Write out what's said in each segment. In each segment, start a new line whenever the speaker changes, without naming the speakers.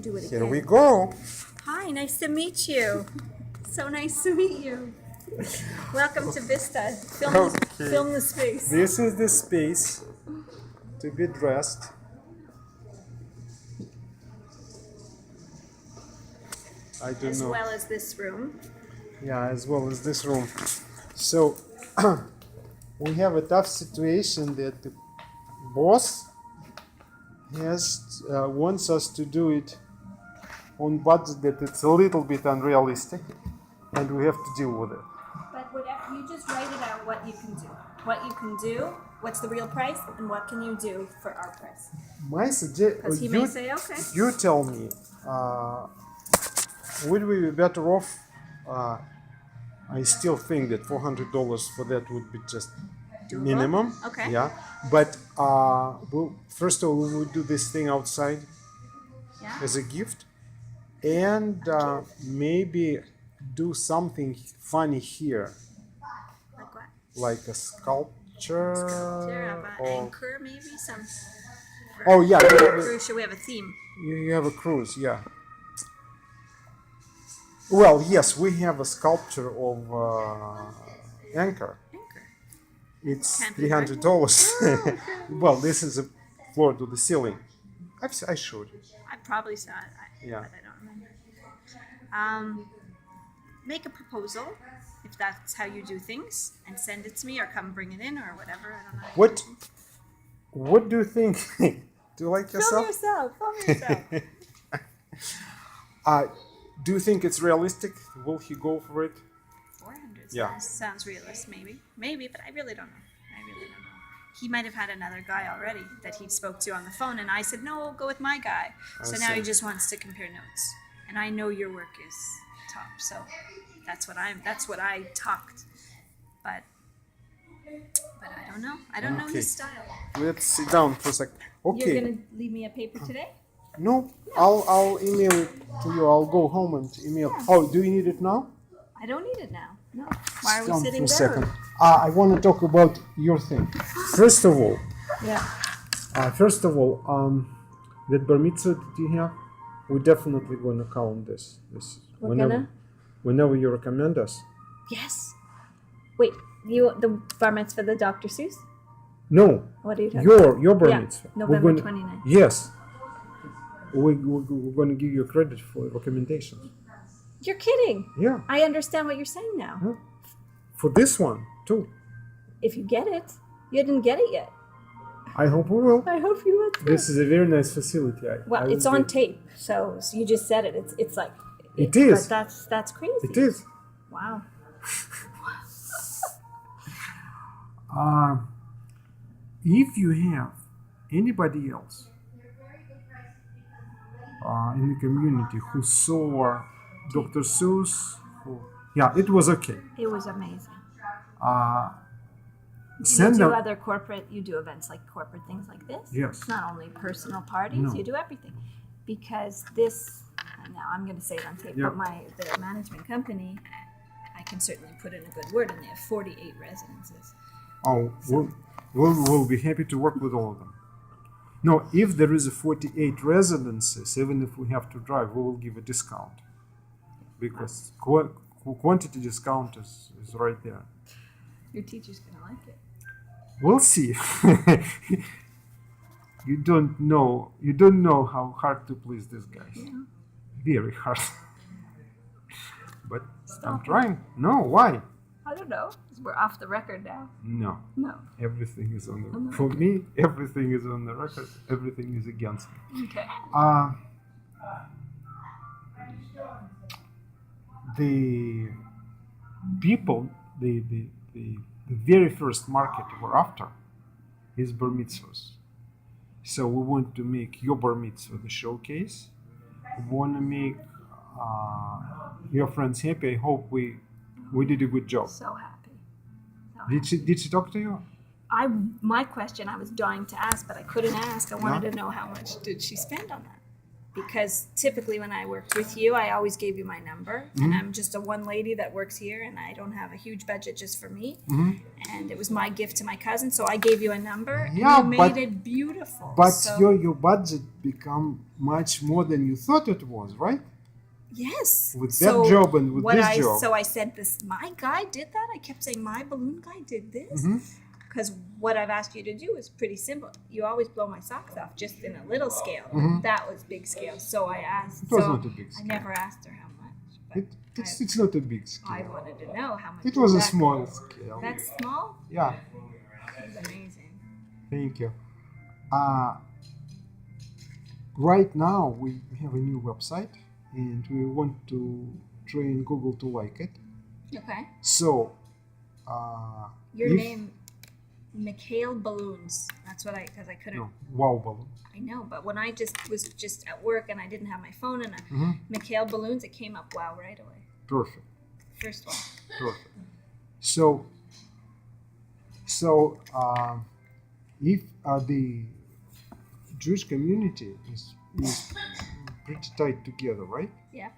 Do it
Here
again.
we go.
Hi, nice to meet you. So nice to meet you. Welcome to Vista.
Okay.
Film the space.
This is the space to be dressed. I don't
As
know.
well as this room.
Yeah, as well as this room. So we have a tough situation that the boss has wants us to do it on budget that it's a little bit unrealistic, and we have to deal with it.
But whatever, you just write it out what you can do. What you can do, what's the real price, and what can you do for our price.
My suggestion,
Because he may say, okay.
you tell me, would we be better off? I still think that $400 for that would be just
Doable?
minimum.
Okay.
Yeah, but well, first of all, we would do this thing outside
Yeah.
as a gift, and maybe do something funny here,
Like what?
like a sculpture.
Sure, about
or
anchor, maybe some.
oh yeah,
Cruise, should we have a theme?
you have a cruise, yeah. Well, yes, we have a sculpture of anchor.
Anchor.
It's
Can't be
$300. Well, this is a floor to the ceiling. I showed you.
I probably saw it,
Yeah.
but I don't remember. Make a proposal if that's how you do things, and send it to me, or come bring it in, or whatever. I don't know.
What do you think? Do you like
Film
yourself?
yourself.
Do you think it's realistic? Will he go for it?
400
Yeah.
sounds realistic, maybe, but I really don't know. He might have had another guy already that he spoke to on the phone, and I said, no, go with my guy. So now
see.
he just wants to compare notes, and I know your work is top, so that's what I talked, but I don't know. I don't know
Okay.
his style.
Let's sit down for a sec. Okay.
You're gonna leave me a paper today?
No, I'll email it to you. I'll go home and email.
Yeah.
Oh, do you need it now?
I don't need it now. No. Why are we
Down
sitting
for a
there?
second. I want to talk about your thing. First of all,
Yeah.
that bar mitzvah that you have, we're definitely going to count this. Whenever you recommend us.
Yes. Wait, the bar mitzvah, the Dr. Seuss?
No,
What are you talking about?
your bar
Yeah,
mitzvah.
November 29th.
Yes. We're going to give you credit for recommendations.
You're kidding.
Yeah.
I understand what you're saying now.
Yeah. For this one, too.
If you get it, you didn't get it yet.
I hope we will.
I hope you will too.
This is a very nice facility.
Well, it's on tape, so you just said it. It's like
It is.
But that's crazy.
It is.
Wow.
If you have anybody else in the community who saw Dr. Seuss, yeah, it was okay.
It was amazing.
Send
You do
them.
other corporate. You do events like corporate things like this.
Yes.
It's not only personal parties.
No.
You do everything, because this. And now I'm going to say it on tape.
Yeah.
But the management company, I can certainly put in a good word, and they have 48 residences.
Oh, we'll be happy to work with all of them. No, if there is a 48 residences, even if we have to drive, we will give a discount, because quantity discount is right there.
Your teacher's going to like it.
We'll see. You don't know how hard to please these guys.
Yeah.
Very hard. But I'm
Stop it.
trying. No, why?
I don't know. We're off the record now.
No.
No.
Everything is on the
On the
for me, everything is on the record. Everything is against me.
Okay.
The people, the very first market we're after is bar mitzvahs. So we want to make your bar mitzvah the showcase. We want to make your friends happy. I hope we did a good job.
So happy.
Did she talk to you?
My question I was dying to ask, but I couldn't ask. I wanted to know how much did she spend on that. because typically when I worked with you, I always gave you my number, and I'm just a one lady that works here, and I don't have a huge budget just for me. And it was my gift to my cousin, so I gave you a number,
Yeah,
and you made it beautiful.
But
so,
your budget become much more than you thought it was, right?
yes,
With that job and with this job.
So I said this. My guy did that. I kept saying my balloon guy did this. Because what I've asked you to do is pretty simple. You always blow my socks off, just in a little scale. That was big scale. So I asked.
It was not a big scale.
I never asked her how much.
It's not a big scale.
I wanted to know how much.
It was a
that
small
cost.
scale.
That's small?
Yeah.
That's amazing.
Thank you. Right now we have a new website, and we want to train Google to like it.
Okay.
So.
Your name. Mikhail Balloons. That's what because I couldn't.
No, wow balloon.
I know, but when I was just at work and I didn't have my phone and Mikhail Balloons, it came up wow right away.
Perfect.
First one.
Perfect. So if the Jewish community is pretty tight together, right?
Yeah.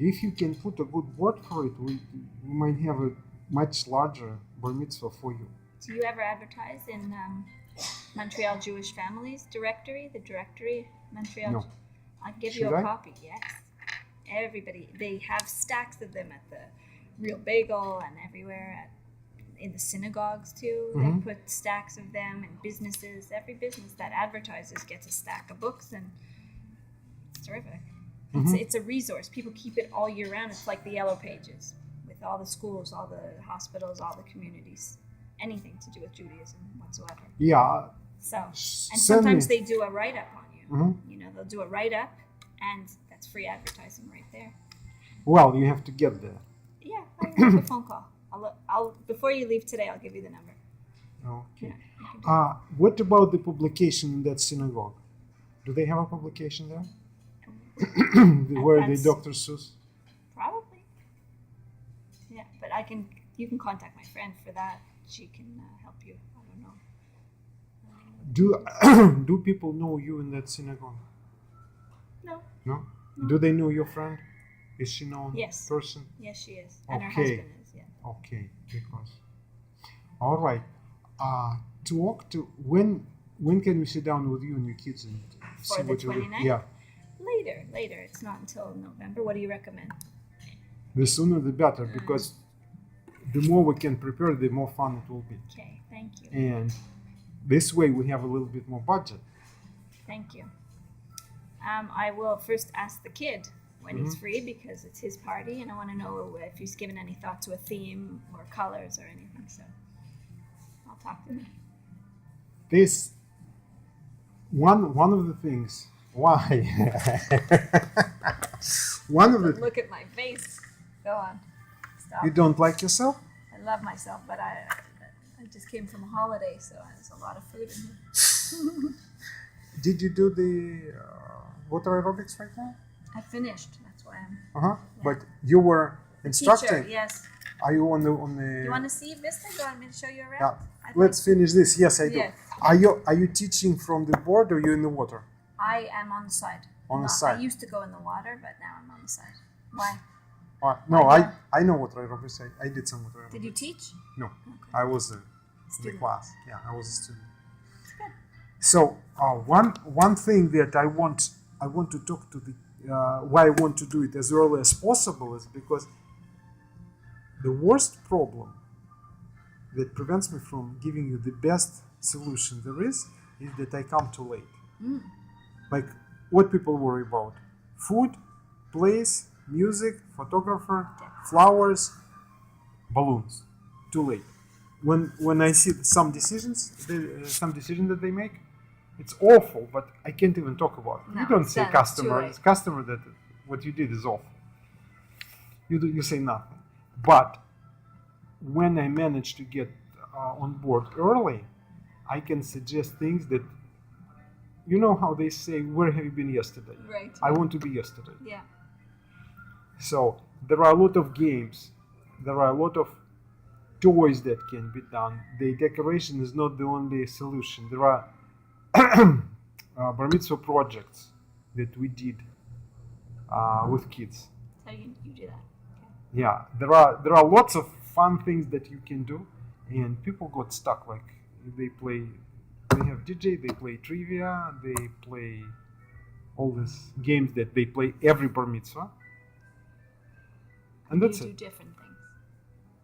If you can put a good word for it, we might have a much larger bar mitzvah for you.
Do you ever advertise in Montreal Jewish Families directory? The directory, Montreal.
No.
I'll give
Should
you a
I?
copy. Yes. Everybody, they have stacks of them at the Real Bagel and everywhere. In the synagogues too, they put stacks of them. In businesses, every business that advertises gets a stack of books, and it's terrific. It's a resource. People keep it all year round. It's like the Yellow Pages with all the schools, all the hospitals, all the communities. Anything to do with Judaism whatsoever.
Yeah.
So, and sometimes they do a write-up on you. You know, they'll do a write-up, and that's free advertising right there.
Well, you have to get there.
Yeah, I'll make a phone call. I'll before you leave today, I'll give you the number.
Okay.
Yeah,
what about the publication in that synagogue? Do they have a publication there? Where the Dr. Seuss?
Probably. Yeah, but you can contact my friend for that. She can help you. I don't know.
Do people know you in that synagogue?
No.
No? Do they know your friend? Is she known
Yes.
person?
Yes, she is. And her
Okay.
husband is, yeah.
Okay, because. All right. When can we sit down with you and your kids and see
For the
what you do?
29th?
Yeah.
Later. It's not until November. What do you recommend?
The sooner the better, because the more we can prepare, the more fun it will be.
Okay, thank you.
And this way we have a little bit more budget.
Thank you. I will first ask the kid when he's free because it's his party, and I want to know if he's given any thought to a theme or colors or anything. So I'll talk to him.
This one of the things why one of the
Look at my face. Go on. Stop.
you don't like yourself?
I love myself, but I just came from a holiday, so there's a lot of food in here.
Did you do the water aerobics right now?
I finished. That's why I'm
Yeah. But you were instructing.
teacher. Yes.
Are you on the
You want to see Vista? Do you want me to show you around?
Yeah. Let's finish this. Yes, I do.
Yes.
Are you teaching from the board or you in the water?
I am on the side.
On the side.
I used to go in the water, but now I'm on the side. Why?
No,
I
I know water aerobics. I did some water aerobics.
Did you teach?
No,
Okay.
I was in the
Student.
class. Yeah, I was a student.
Good.
So one thing that I want to talk to the why I want to do it as early as possible is because the worst problem that prevents me from giving you the best solution there is that I come too late. Like what people worry about: food, place, music, photographer, flowers, balloons. Too late. When I see some decisions that they make, it's awful, but I can't even talk about it.
No,
You don't
it's
say
done. It's
customer.
too
It's customer that what you did is awful. You say nothing. But when I manage to get on board early, I can suggest things that, you know how they say, where have you been yesterday?
Right.
I want to be yesterday.
Yeah.
So there are a lot of games. There are a lot of toys that can be done. The decoration is not the only solution. There are bar mitzvah projects that we did with kids.
So you do that. Okay.
Yeah, there are lots of fun things that you can do, and people got stuck. Like they have DJ, they play trivia, they play all these games that they play every bar mitzvah, and that's
You do
it.
different things.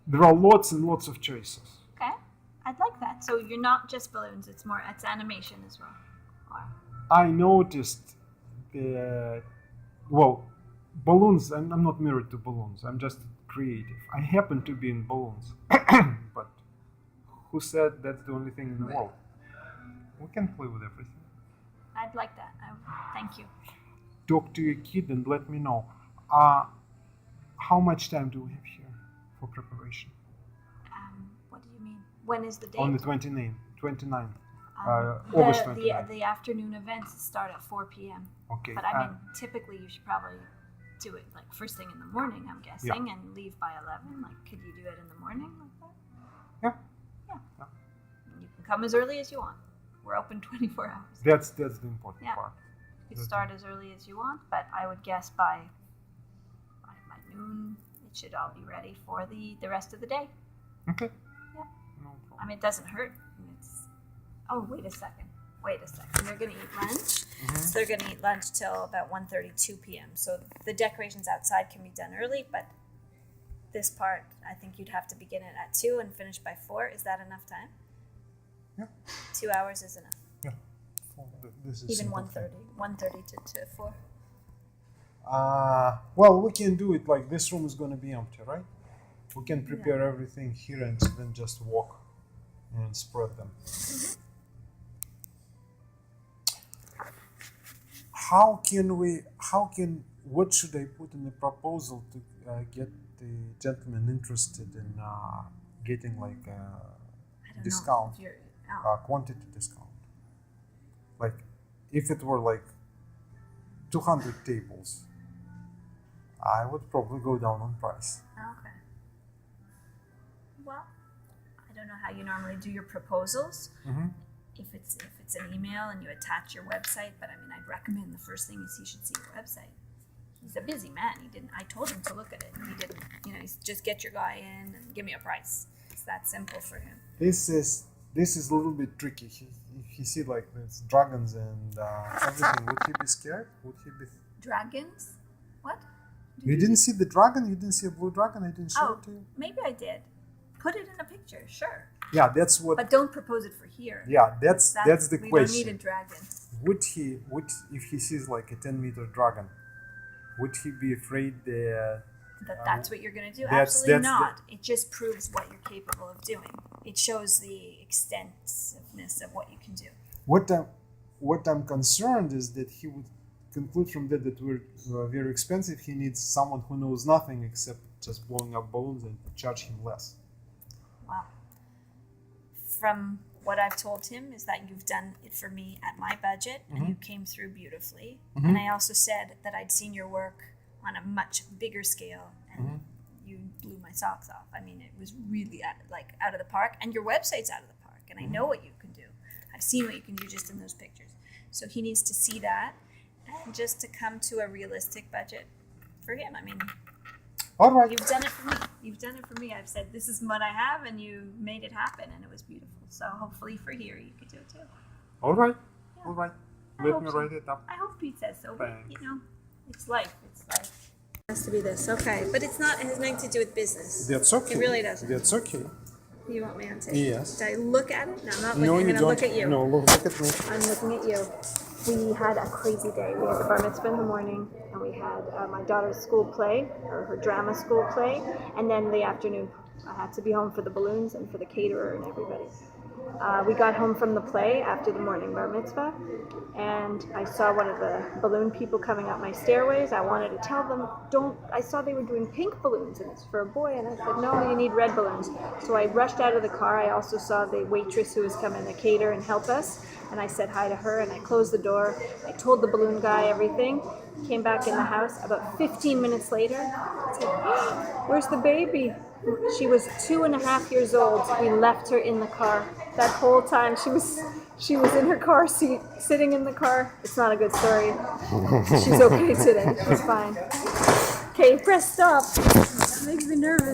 There are lots and lots of choices.
Okay, I'd like that. So you're not just balloons; it's animation as well. Or,
I noticed that, well, balloons, I'm not married to balloons. I'm just creative. I happen to be in balloons. But who said that's the only thing in the world? We can play with everything.
I'd like that. Thank you.
Talk to your kid and let me know. How much time do we have here for preparation?
What do you mean? When is the date?
On the 29th.
The,
August
the
29th.
the afternoon events start at 4 p.m.
Okay.
But I mean, typically you should probably do it like first thing in the morning, I'm guessing, and leave by 11. Like, could you do it in the morning like that?
Yeah.
You can come as early as you want. We're open 24 hours.
That's the important part.
You can start as early as you want, but I would guess by noon it should all be ready for the rest of the day.
Okay.
Yeah.
No problem.
I mean, it doesn't hurt. Oh, wait a second. They're going to eat lunch.
Mm-hmm.
So they're going to eat lunch till about 1:32 p.m. So the decorations outside can be done early, but this part, I think you'd have to begin it at 2 and finish by 4. Is that enough time?
Yeah.
2 hours is enough.
Yeah. This is
Even
simple
1:30 to 4.
Well, we can do it like this room is going to be empty, right? We can prepare everything here and then just walk and spread them.
Mm-hmm.
What should I put in the proposal to get the gentleman interested in getting like a discount, quantity discount? Like, if it were like 200 tables, I would probably go down on price.
Okay. Well, I don't know how you normally do your proposals.
Mm-hmm.
If it's an email and you attach your website, but I mean, I'd recommend the first thing is he should see your website. He's a busy man. I told him to look at it. He didn't. He's just get your guy in and give me a price. It's that simple for him.
This is a little bit tricky. If he see like there's dragons and everything, would he be scared? Would he be?
Dragons? What?
You didn't see the dragon? You didn't see a blue dragon? I didn't show it to you?
Maybe I did. Put it in a picture, sure.
Yeah, that's what.
But don't propose it for here.
Yeah, that's the
we
question.
We don't need a dragon.
Would if he sees like a 10-meter dragon, would he be afraid that
that's what you're going to do? Absolutely not. It just proves what you're capable of doing. It shows the extensiveness of what you can do.
What I'm concerned is that he would conclude from that we're very expensive. He needs someone who knows nothing except just blowing up balloons and charge him less.
Wow. From what I've told him is that you've done it for me at my budget, and you came through beautifully. Mm-hmm. And I also said that I'd seen your work on a much bigger scale, and you blew my socks off. I mean, it was really out of the park, and your website's out of the park, and I know what you can do. I've seen what you can do just in those pictures. So he needs to see that, and just to come to a realistic budget for him. I mean,
all right.
You've done it for me. I've said, this is what I have, and you made it happen, and it was beautiful. So hopefully for here, you could do it too.
All right.
Yeah.
All right. Let me write it up.
I hope Pete says so, but,
Thanks.
It's life. It has to be this, okay. But it has nothing to do with business.
That's okay.
It really doesn't.
That's okay.
You want me on tape?
Yes.
Did I look at it? No, I'm not
No,
looking.
you
I'm
don't.
going to look at you.
No, look at me.
I'm looking at you. We had a crazy day. We had the bar mitzvah in the morning, and we had my daughter's school play, or her drama school play, and then the afternoon I had to be home for the balloons and for the caterer and everybody. We got home from the play after the morning bar mitzvah, and I saw one of the balloon people coming up my stairways. I wanted to tell them, I saw they were doing pink balloons, and it's for a boy, and I said, no, you need red balloons. So I rushed out of the car. I also saw the waitress who was coming to cater and help us, and I said hi to her, and I closed the door. I told the balloon guy everything. Came back in the house. About 15 minutes later, I said, oh, where's the baby? She was 2.5 years old. We left her in the car.
that whole time. She was in her car seat, sitting in the car. It's not a good story. She's okay today. She's fine. Okay, press stop. It makes me nervous.